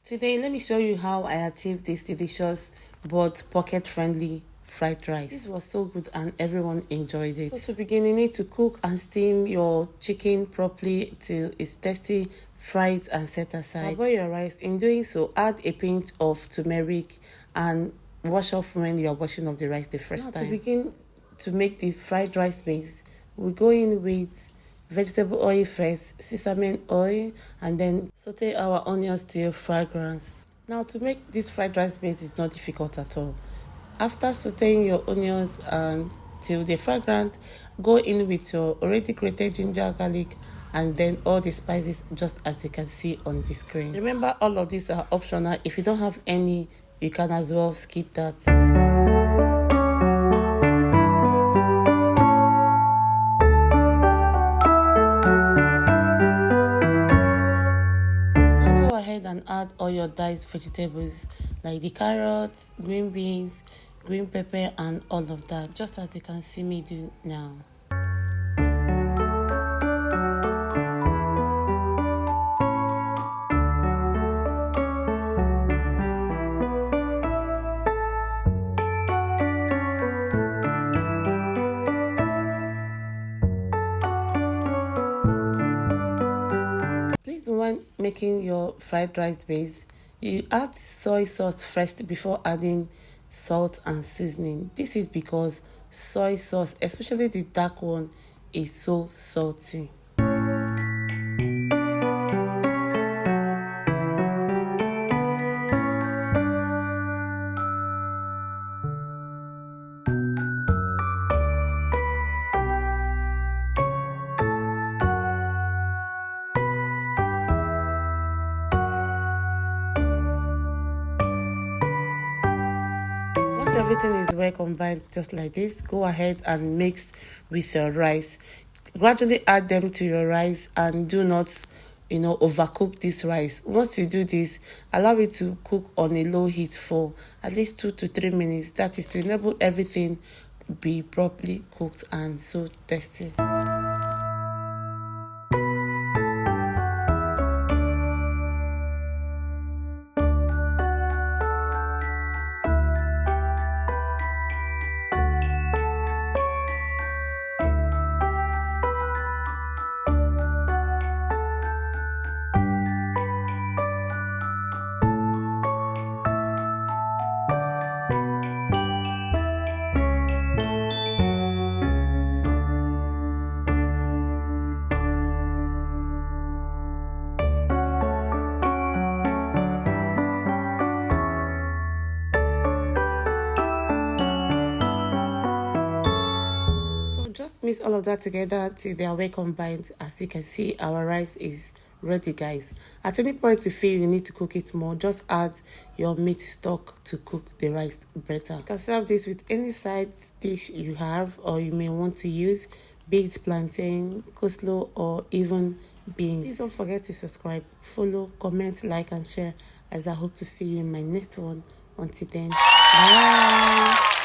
Today, let me show you how I achieved this delicious but pocket-friendly fried rice. This was so good and everyone enjoyed it. So to begin, you need to cook and steam your chicken properly till it's tasty, fried and set aside. Boil your rice. In doing so, add a pinch of turmeric and wash off when you are washing off the rice the first time. To begin to make the fried rice base, we go in with vegetable oil first, sesame oil, and then saute our onions till fragrance. Now to make this fried rice base is not difficult at all. After sauteing your onions and till they're fragrant, go in with your already grated ginger, garlic, and then all the spices just as you can see on the screen. Remember, all of these are optional. If you don't have any, you can as well skip that. And add all your diced vegetables like the carrots, green beans, green pepper, and all of that, just as you can see me do now. Please, when making your fried rice base, you add soy sauce first before adding salt and seasoning. This is because soy sauce, especially the dark one, is so salty. Once everything is well combined just like this, go ahead and mix with your rice. Gradually add them to your rice and do not overcook this rice. Once you do this, allow it to cook on a low heat for at least 2 to 3 minutes. That is to enable everything be properly cooked and so tasty. Just mix all of that together till they are well combined. As you can see, our rice is ready, guys. At any point you feel you need to cook it more, just add your meat stock to cook the rice better. You can serve this with any side dish you have or you may want to use, be it plantain, coleslaw, or even beans. Please don't forget to subscribe, follow, comment, like, and share, as I hope to see you in my next one. Until then, bye.